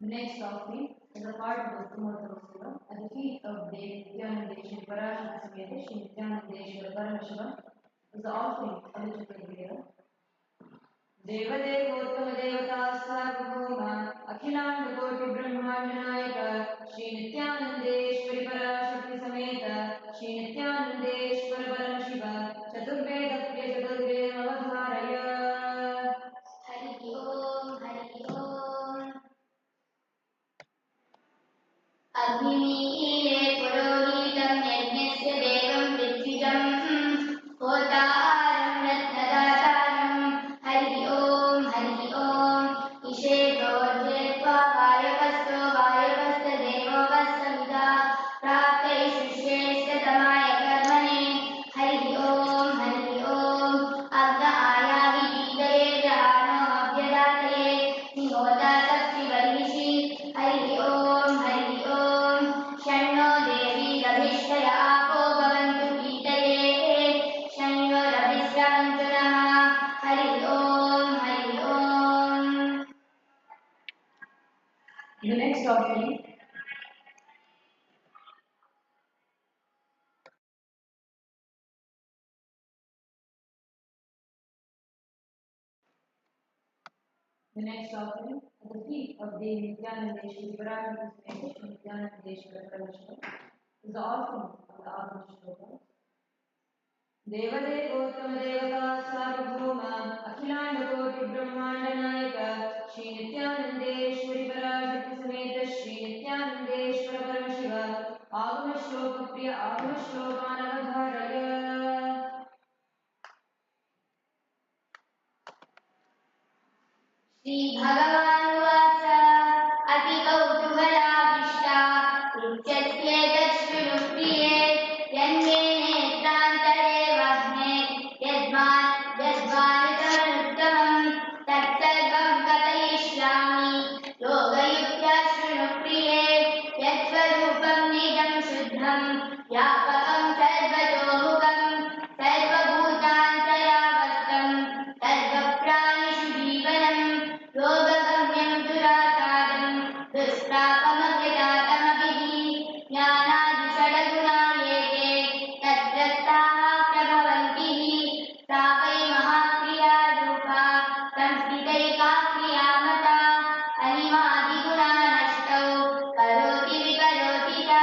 The next offering is a part of the Kumarthotsava at the feet of Devi Nityanandeshwari Parashara Sameta Shri Nityanandeshwara Paramashiva is the offering of the Chaturveda. Devadevottama Devata Sarvabhauma Akhilanda Koti Brahmanda Nayaka Shri Nityanandeshwari Parashakti Sameta Shri Nityanandeshwara Paramashiva Chaturveda Priya Chaturveda Avadharaya. Hari Om, Hari Om. Agniile purohitam yajnasya devam pritijam hotaram ratnadasaram. Hari Om, Hari Om. Isheto jetva vayavasto vayavasta devo vastamita praptai shusheshta tamaya karmane. Hari Om, Hari Om. Agna ayavi vidare grahano abhyadataye nihota sakti varishi. Hari Om, Hari Om. Shanno Devi Rabhishtaya Apo Bhavantu Gitaye Shanno Rabhisrantu Namaha. Hari Om, Hari Om. The next offering at the feet of Devi Nityanandeshwari Parashakti Sameta Shri Nityanandeshwara Paramashiva is the offering of the Agama Shloka. Devadevottama Devata Sarvabhauma Akhilanda Koti Brahmanda Nayaka Shri Nityanandeshwari Parashakti Sameta Shri Nityanandeshwara Paramashiva Agama Shloka Priya Agama Shloka Navadharaya. Shri Bhagavan Vacha Ati Kautuhalabhishta Ityasyetat Shrunupriye Yanye Netrantare Vahne Yadvanitamanuttamam Tatsarvam Katayishyami Yogayuktya Shrunupriye Yatsvarupam Nijam Shuddham Vyapakam Sarvatomukham Sarvabhutantaravastam Sarvapranishu Jivanam Yogagamyam Durasadam Dushprapamagritatamabihi Jnanadishadagunayete Tadrastaha prabhavantihi Savai Mahakriya Rupa Samstitaika Kriyamata Animadiguna Nashtau Karoti Vikaroti Cha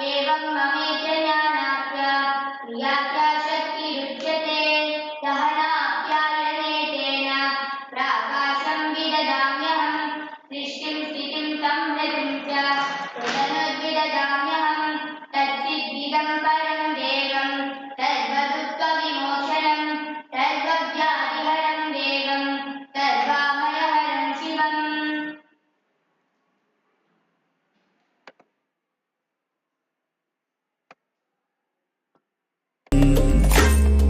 Evam Mamecha Jnanapya Kriyakya Shakti Ruchyate Sahanapyayane Tena Prakasham Vidadamyaham Srishtim Sthitim Samritim Cha Pranudvidadamyaham Tatsiddhidam Param Devam Sarvadukka Vimoshanam Sarvabhyadiharam Devam Sarvamayaharam Shivam.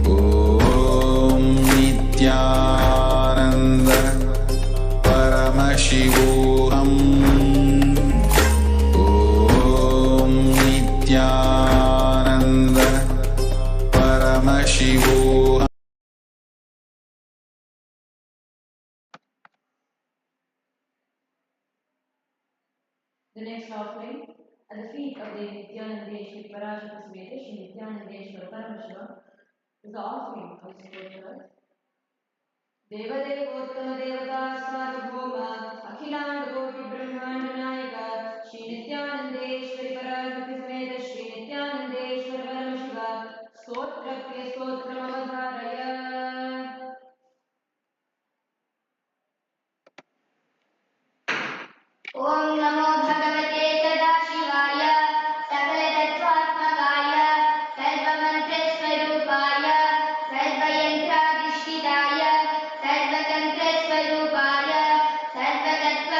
ॐ नित्यानन्द परमशिवोऽहम् ॐ नित्यानन्द परमशिवोऽहम्. The next offering at the feet of Devi Nityanandeshwari Parashakti Sameta Shri Nityanandeshwara Paramashiva is the offering of the scriptures. Devadevottama Devata Sarvabhauma Akhilanda Koti Brahmanda Nayaka Shri Nityanandeshwari Parashakti Sameta Shri Nityanandeshwara Paramashiva Stotra Priya Stotram Avadharaya. Om Namo Bhagavate Sadashivaya Sakala-tattva-atmakaya Sarva-mantra-swarupaya Sarva-yantra-adhishthitaya Sarva-tantra-swarupaya Sarva-tattva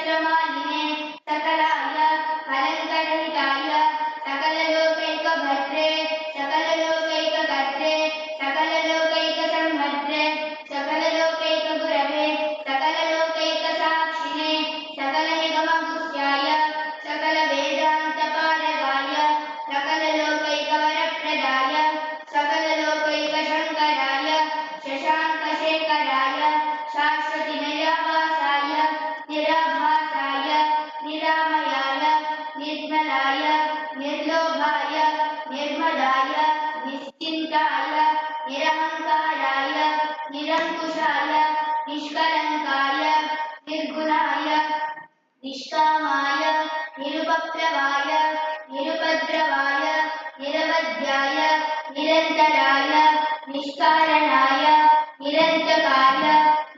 सर्वशास्त्रमालिने सकलाय कलङ्करहिताय सकललोकैकभद्रे सकललोकैककर्त्रे सकललोकैकसंहर्त्रे सकललोकैकगुरवे सकललोकैकसाक्षिणे सकलनिगमगुह्याय सकलवेदान्तपारगाय सकललोकैकवरप्रदाय सकललोकैकशङ्कराय शशाङ्कशेखराय शाश्वतिनिराभासाय निराभासाय निरामयाय निर्मलाय निर्लोभाय निर्मदाय निश्चिन्ताय निरहङ्काराय निरङ्कुशाय निष्कलङ्काय निर्गुणाय निष्कामाय निरुपप्लवाय निरुपद्रवाय निरवध्याय निरन्तराय निष्कारणाय निरन्तकाय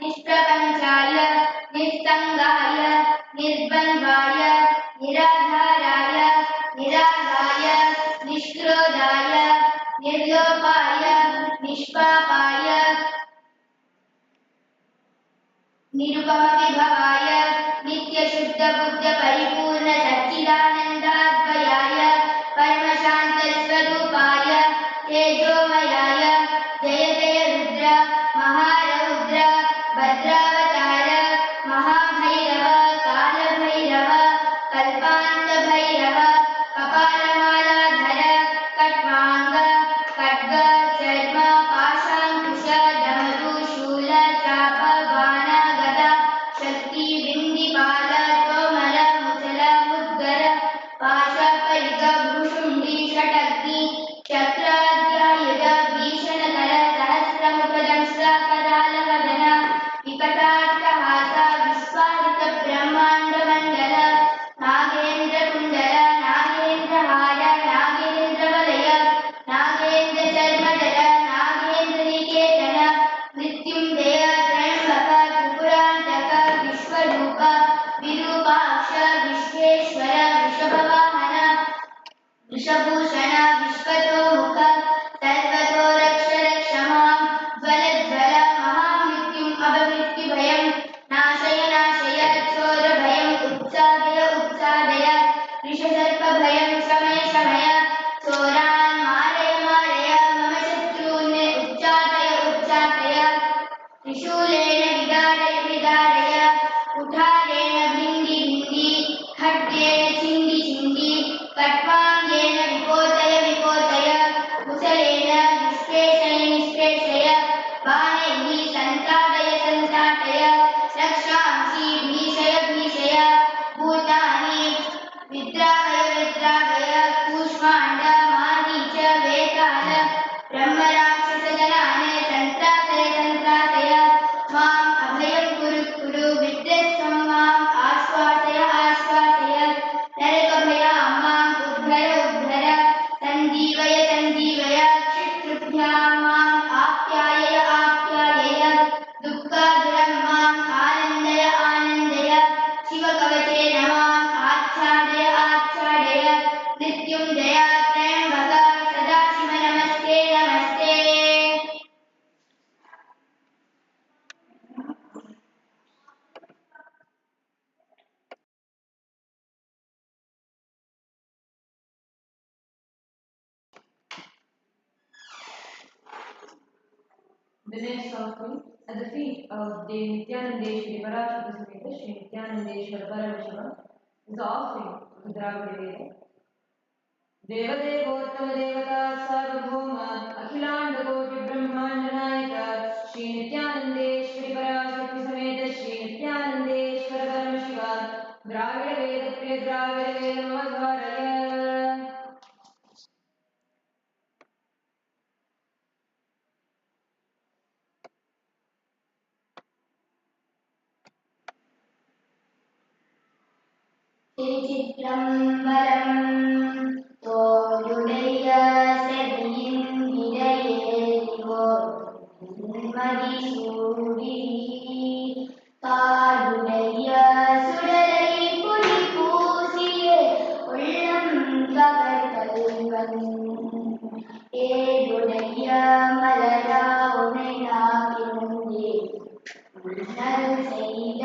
निष्प्रपञ्चाय निस्सङ्गाय निर्द्वन्द्वाय निराधाराय निरागाय निष्क्रोधाय निर्लोपाय निष्पापाय निरुपमविभवाय नित्यशुद्धबुद्धपरिपूर्ण सच्चिदानन्दाद्वयाय परमशान्तस्वरूपाय तेजोमयाय जय जय रुद्र महारौद्र भद्रावतार महाभैरव कालभैरव कल्पान्तभैरव कपालमालाधर कट्वाङ्ग खड्ग चर्म पाशाङ्कुश डमरू शूल चाप बाण गदा शक्ति बिन्दिपाल तोमर मुसल मुद्गर पाशपरिग भूषुण्डी षटग्नि चक्राध्यायुध भीषणकर सहस्रमुखदंश्र करालवदन विकटाट्टहास विश्वादित ब्रह्माण्डमण्डल नागेन्द्रकुण्डल नागेन्द्रहार नागेन्द्रवलय नागेन्द्रचर्मधर नागेन्द्रनिकेतन मृत्युञ्जय त्र्यम्बक त्रिपुरान्तक विश्वरूप विरूपाक्ष विश्वेश्वर वृषभवाहन वृषभूषण विश्वतोमुख सर्वतो रक्ष रक्ष मां ज्वलज्वल महामृत्युम् अपमृत्युभयं नाशय नाशय चोरभयम् उत्सादय उत्सादय वृषसर्पभयं शमय शमय चोरान् मारय मारय मम शत्रून् उच्चाटय उच्चाटय त्रिशूलेन विदारय विदारय कुठारेण भिन्डि भिन्डि खड्गेन छिन्दि छिन्दि कट्वाङ्गेन विपोतय विपोतय कुशलेन निष्पेषय निष्पेषय बाणैः सन्ताडय सन्ताडय रक्षांसि भीषय भीषय भूतानि विद्रावय विद्रावय कूष्माण्ड मारीच वेताल ब्रह्मराक्षसजनान् सन्त्रासय सन्त्रासय माम् अभयं कुरु कुरु विद्रस्त्वं माम् आश्वासय आश्वासय नरकभयां माम् उद्धर उद्धर सञ्जीवय सञ्जीवय क्षिप्रभ्यां माम् आप्यायय आप्यायय दुःखाधुरं माम् आनन्दय आनन्दय शिवकवचेन माम् आच्छादय आच्छादय मृत्युञ्जय त्र्यम्बक सदाशिव नमस्ते नमस्ते। The next offering at the feet of Devi Nityanandeshwari Parashara Sameta Shri Nityanandeshwara Parameshwara is the offering of the Dravida Veda. Devadevottama Devata Sarvabhauma Akhilanda Koti Brahmanda Nayaka Shri Nityanandeshwari Parashara Sameta Shri Nityanandeshwara Parameshwara Dravida Veda Priya Dravida Veda Madhvaraya. திருச்சிற்றம்பலம் தோளுடைய செவியின் விடையேறிவோர் நிம்மதி சூடி காடுடைய சுடலை புலி பூசியே உள்ளம் கவர்கல்வன் ஏடுடைய மலரா உனை நாகின்றே உன்னல் செய்த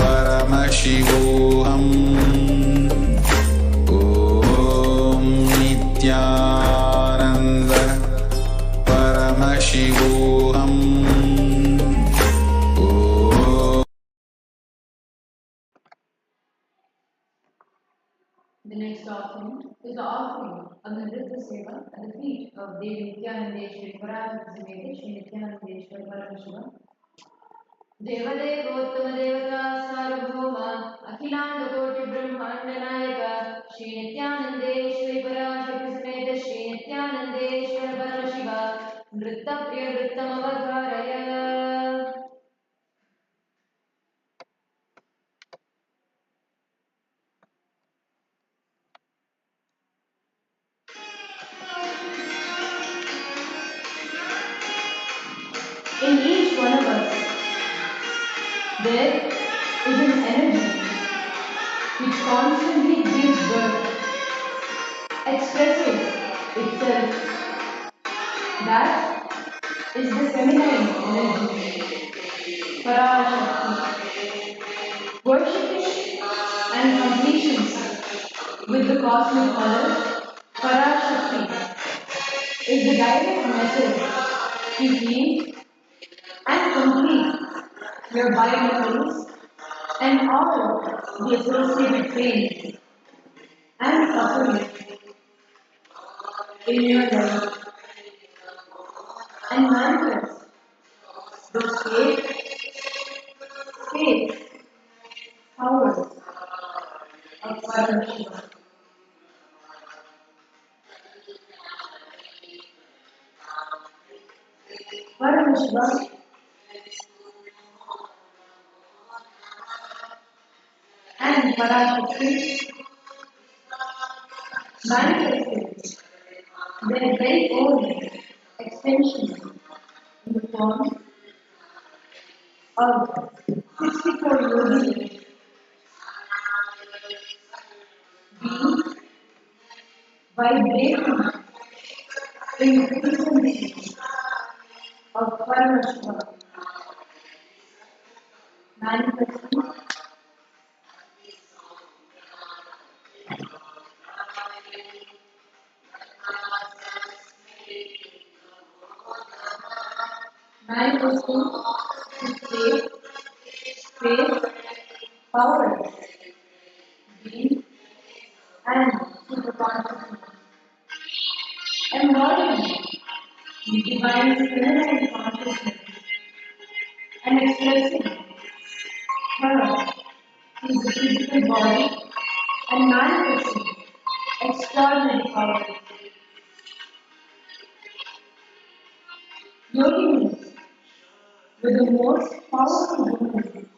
परमशिवोऽहम् ॐ नित्यानन्द परमशिवोऽहम् The next offering is the offering of the Nritta Seva at the feet of Devi Nityanandeshwari Parasati Sameta Shri Nityanandeshwari Paramashiva. देवदेवोत्तम देवता सार्वभौम अखिलांड कोटि ब्रह्मांड नायक श्री नित्यानंदेश्वरी पराशक्ति समेत श्री नित्यानंदेश्वर परमशिव नृत्य प्रिय नृत्यमवधारय. In each one of us, there is an energy which constantly gives birth, expresses itself. That is the feminine energy, Parashakti. Worshipping and completion with the cosmic mother, Parashakti, is the direct method to heal and complete your biometals and all the associated pains and suffering in your life and manifest the faith, powers of Parashakti. Paramashiva and Parashakti manifested their very own extension in the form of 64 yoginis being vibrating in the frequency of Paramashiva, manifesting to faith, power, being, and super consciousness, embodying the divine feminine consciousness and expressing her in the physical body and manifesting extraordinary power. Yoginis were the most powerful women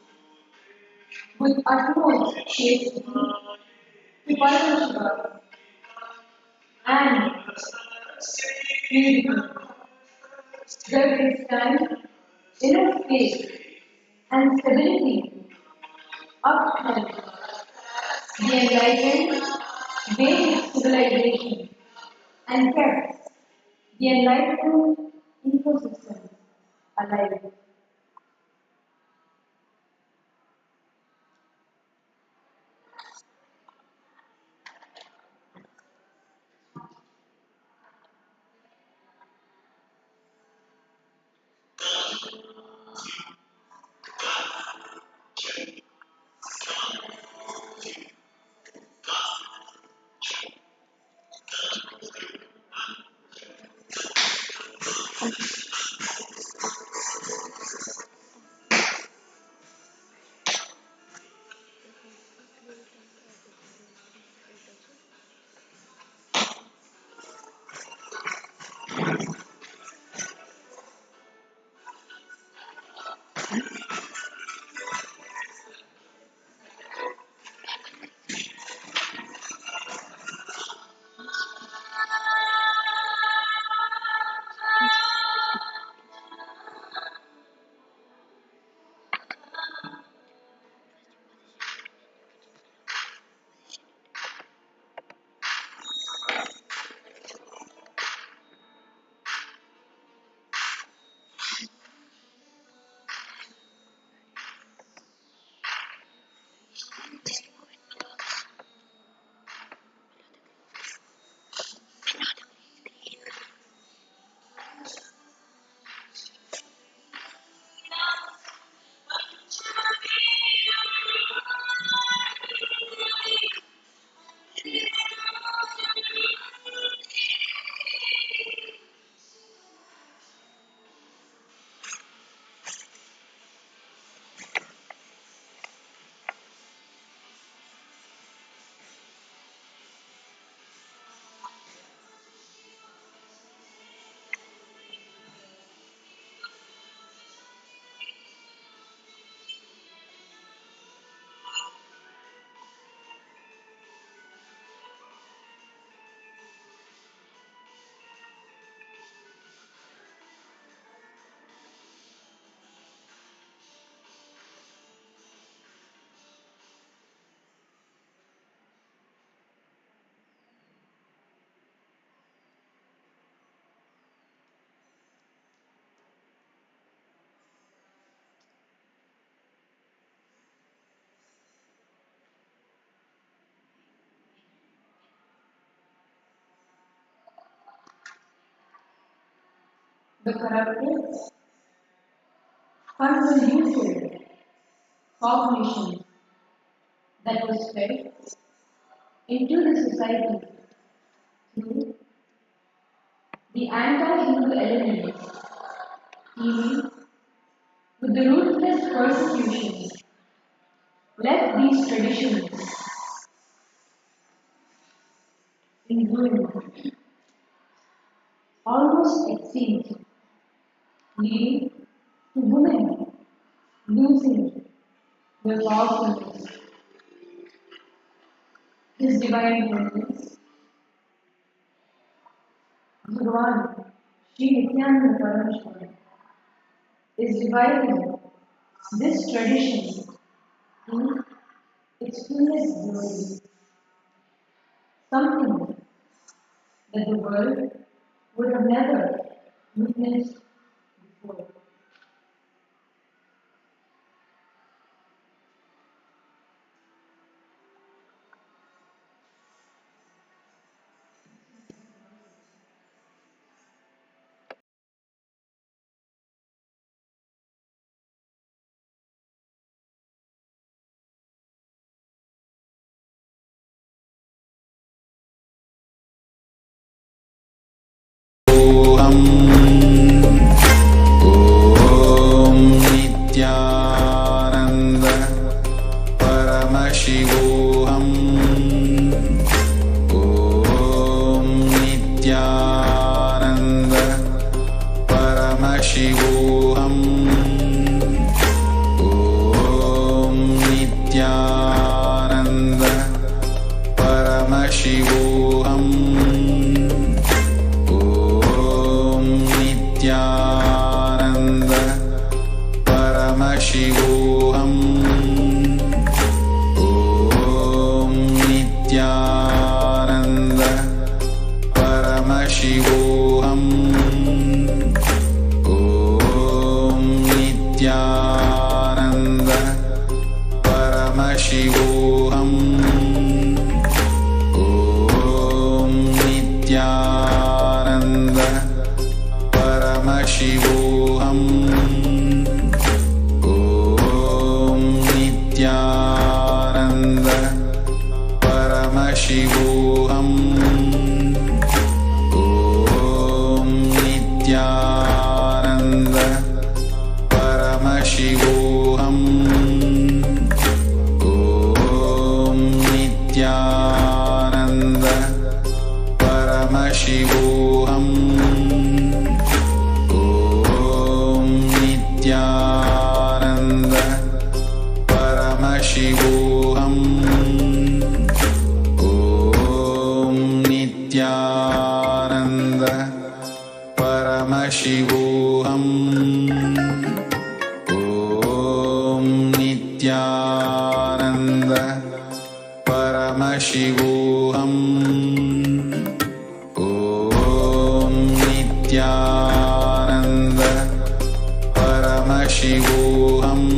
with utmost chastity to Paramashiva and purity. There they stand inner faith and stability upheld the enlightened Vedic civilization and kept the enlightened ecosystem alive. the corrupted, convoluted cognition that was fed into the society through the anti-Hindu elements teeming with the ruthless persecutions left these traditions in ruin, almost extinct, leading to women losing their powerfulness. His divine presence, Bhagavan Sri Nityananda Parameshwara, is reviving this tradition in its fullest glory, something that the world would have never witnessed before. ॐ नित्यानन्द परमशिवोऽहम् ॐ नित्यानन्द परमशिवोऽहम् ॐ नित्यानन्द परमशिवोऽहम् नित्यानन्द परमशिवोऽहम् ॐ नित्यानन्द परमशिवोऽहम् ॐ नित्यानन्द परमशिवोऽहम् ॐ नित्यानन्द परमशिवोऽहम् ॐ नित्यानन्द परमशिवोऽहम् ॐ नित्यानन्द परमशिवोऽहम् ॐ नित्यानन्द परमशिवोऽहम् नित्यानन्द परमशिवोऽहम् ॐ नित्यानन्द परमशिवोऽहम् ॐ नित्यानन्द परमशिवोऽहम् ॐ नित्यानन्द परमशिवोऽहम्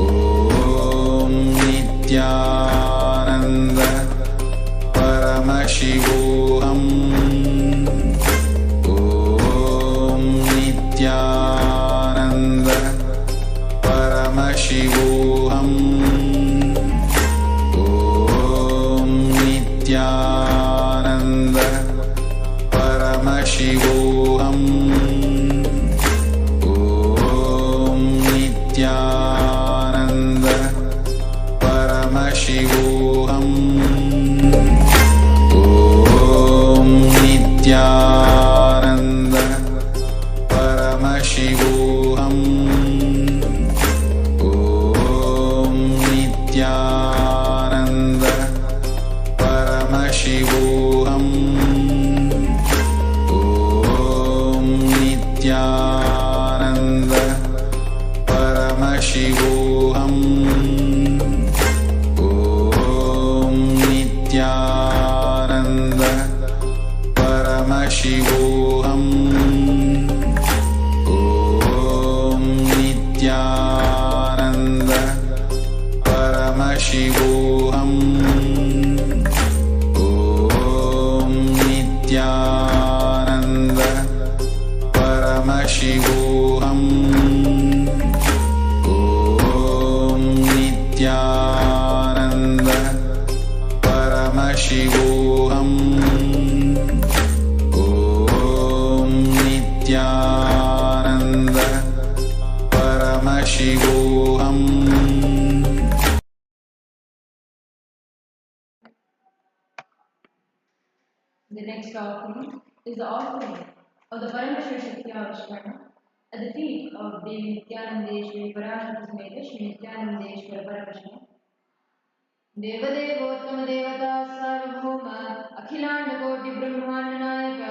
ॐ नित्यानन्द परमशिवोऽहम् ॐ नित्यानन्द परमशिवोऽहम् ॐ नित्यानन्द परमशिवोऽहम् नित्यानन्द परमशिवोऽहम् ॐ नित्यानन्द परमशिवोऽहम् ॐ नित्यानन्द परमशिवोऽहम् ॐ नित्यानन्द परमशिवोऽहम् ॐ नित्यानन्द परमशिवोऽहम् ॐ नित्यानन्द परमशिवोऽहम् ॐ नित्यानन्द नित्यानन्द परमशिवोऽहम् ॐ नित्यानन्द परमशिवोऽहम् The next offering is the offering of the Parameshwar Shakti Avishkarana at the feet of Devi Nityanandeshwari Parashakti Sameta Shri Nityanandeshwara Parameshwar. देवदेवोत्तम देवता सार्वभौम अखिलांड कोटि ब्रह्मांड नायक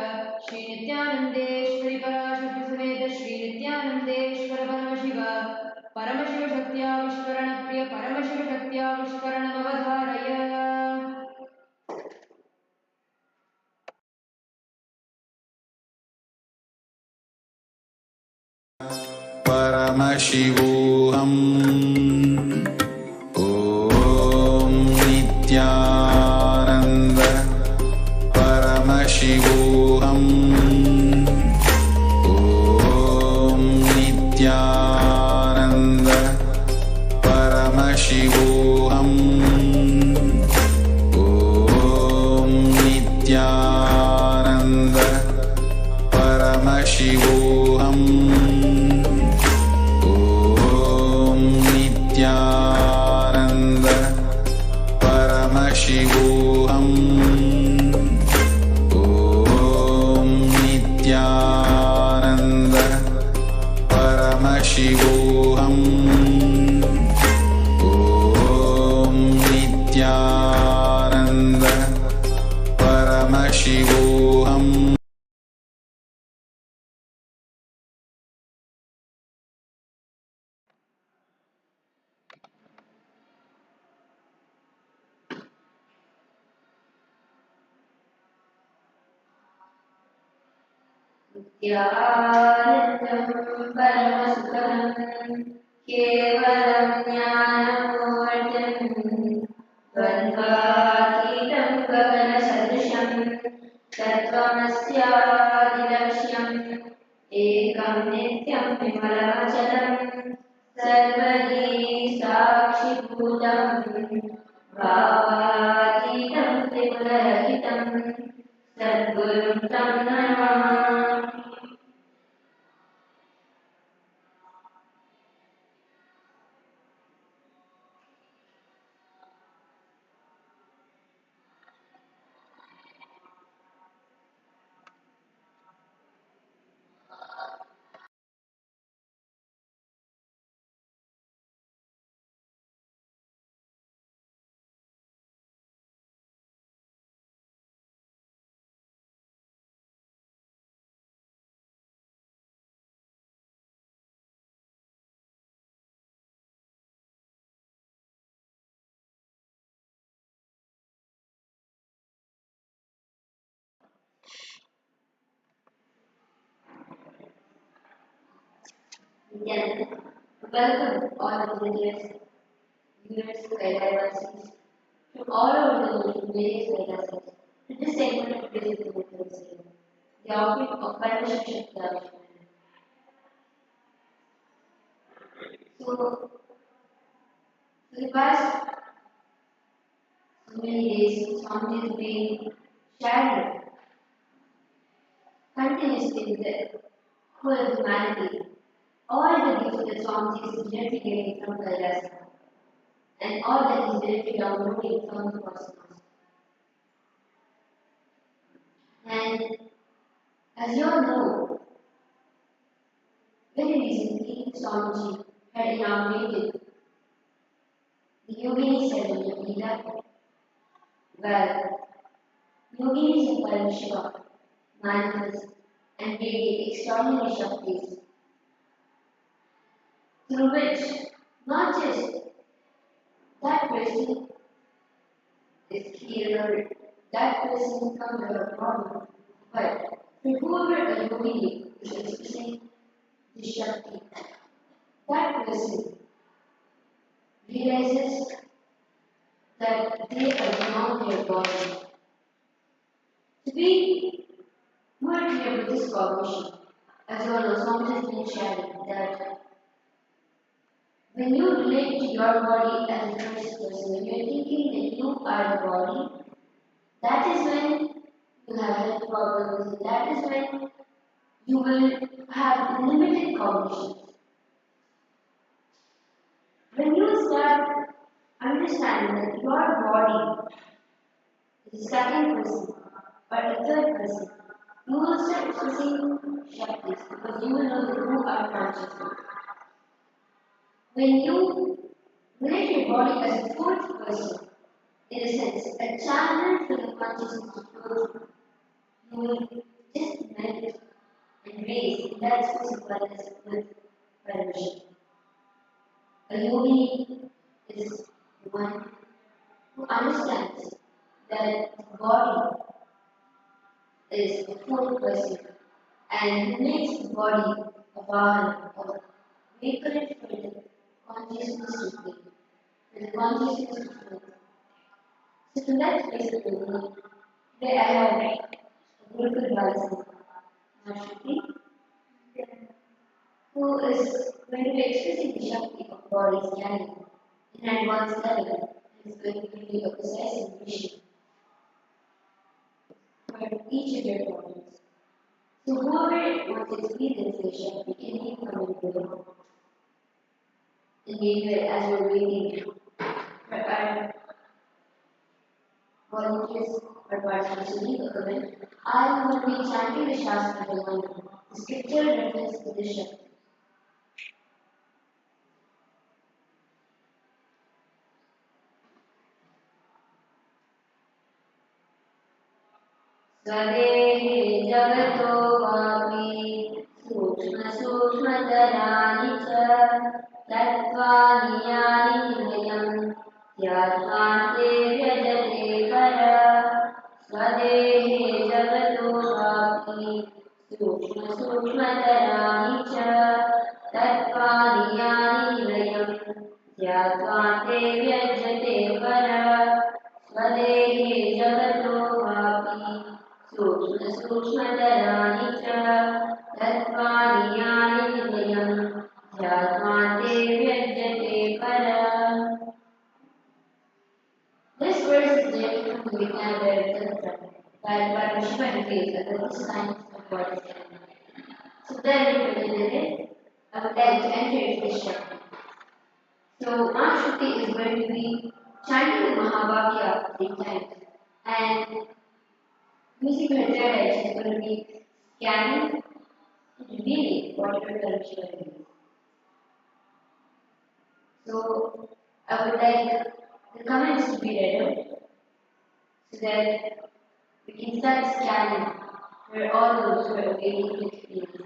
श्री नित्यानंदेश्वरी पराशक्ति समेत श्री नित्यानंदेश्वर परमशिव शक्त्याविष्करण प्रिय परमशिव शक्त्याविष्करण अवधारय परमशिवोऽहम् ॐ नित्यानन्द परमशिवोऽहम् ॐ नित्यानन्द परमशिवोऽहम् ॐ नित्यानन्द परमशिवोऽहम् नित्यानन्द परमशिवोऽहम् ॐ नित्यानन्द परमशिवोऽहम् ॐ नित्यानन्द परमशिवोऽहम् नित्यानन्दं परमसुखं केवलं ज्ञानमूर्तिं द्वन्द्वातीतं गगनसदृशं तत्त्वमस्यादिलक्ष्यम् एकं नित्यं विमलमचलं सर्वदी साक्षिभूतं भावातीतं त्रिगुणरहितं सद्गुरुं तं Namami Then, welcome all the villagers, viewers, Kailaivasi's from all over the world in various Kailasis to this segment of Praise the Mythology, the offering of Parameshwar Shakti Avishkarana. So, for the past so many days, Swami has been sharing continuously with the whole humanity all the gifts that Swami is directly getting from Kailasa and all that is directly downloading from the cosmos. And as you all know, very recently Swamiji had inaugurated the Yogini ceremony of Gita, where Yoginis of Parameshwar manifest and radiate extraordinary Shaktis, through which not just that person is healed or that person comes out of problem, but for whoever a yogini is expressing the Shakti, that person realizes that they are beyond their body. To be more clear with this cognition, as well as Swami has been sharing that When you relate to your body as a first person, when you're thinking that you are the body, that is when you have health problems, that is when you will have limited cognition. When you start understanding that your body is a second person or a third person, you will start using Shaktis because you will know that you are consciousness. When you relate your body as a fourth person, in a sense, a channel for the consciousness to flow through, you will just melt and raise in that space of oneness with vibration. A yogi is one who understands that the body is the fourth person and makes the body a vahana, a vehicle for the consciousness to be, for the consciousness to flow. So from that space of yogi, today I have a beautiful Balsam, Mashruti, who is going to be expressing the Shakti of body scanning in an advanced level. It's going to give you a precise vision for each of your bodies. So whoever wants to experience this Shakti can keep coming below. And maybe as we're waiting for our volunteers or participants to leave the event, I will be chanting the Shastra Mantra, the scripture reference to the Shakti. स्वदेहे जगतो वापि सूक्ष्मसूक्ष्मतराणि च तत्त्वानि यानि निलयं ध्यात्वान्ते व्यजते पर स्वदेहे जगतो वापि सूक्ष्मसूक्ष्मतराणि च तत्त्वानि यानि निलयं ध्यात्वान्ते व्यजते पर स्वदेहे जगतो वापि सूक्ष्मतराणि च तत्त्वानि यानि निलयं ध्यात्वान्ते व्यज्यते पर. This verse is taken from the Vijnana Vairagya by Shiva Hindesa, the science of body scanning. So then we presented, I would like to enter into this chapter. So Shruti is going to be chanting the Mahavakya 3 times and using her third eye, she's going to be scanning and revealing whatever Shiva is. So I would like the comments to be read out so that we can start scanning for all those who are waiting to experience this.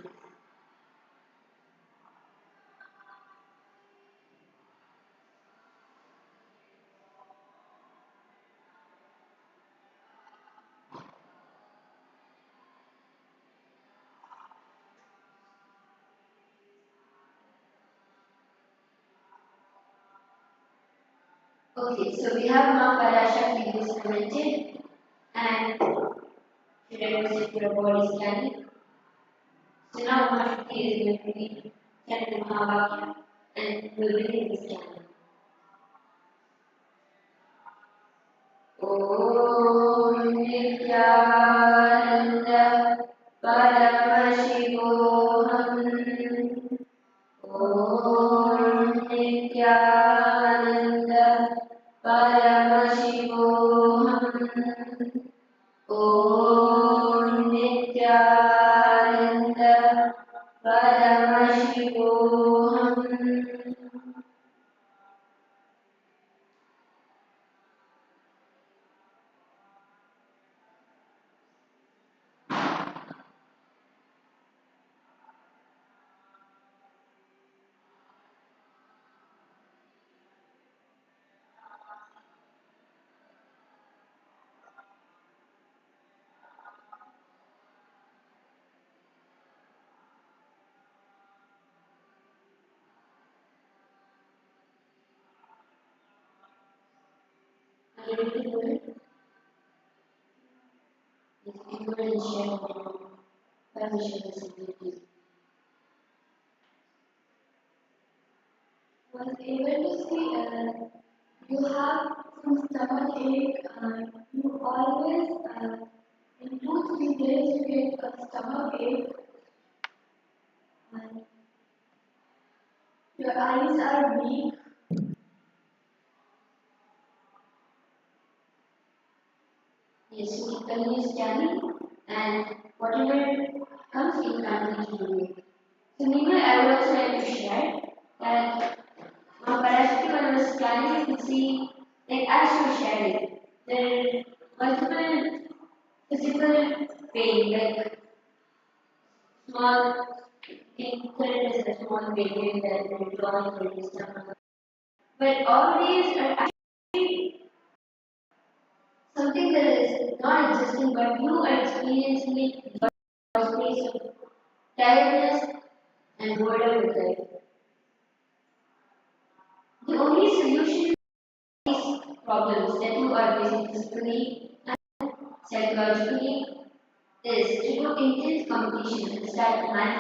Okay, so we have Ma Parashakti who is presented and she requested for a body scanning. So now Mahashakti is going to be chanting Mahavakya and will begin the scanning. Om Nityananda Paramashivoham Om Nityananda Paramashivoham Om Nityananda Paramashivoham. Are you ready to do it? If you will share permission to you. One thing went to see you have some stomach ache, you always in 2 3 days you get a stomach ache, and your eyes are weak. Yes, you continue scanning, and whatever comes, you continue to do it. So meanwhile, I would also like to share that Parashati, when I was scanning, you could see, like as she was sharing, there are multiple physical pain, like small, there is a small pain that will join your stomach. But all these are actually something that is not existing, but you are experiencing it in your space of tiredness and boredom with life. The only solution to these problems that you are facing physically and psychologically is to do intense competition and start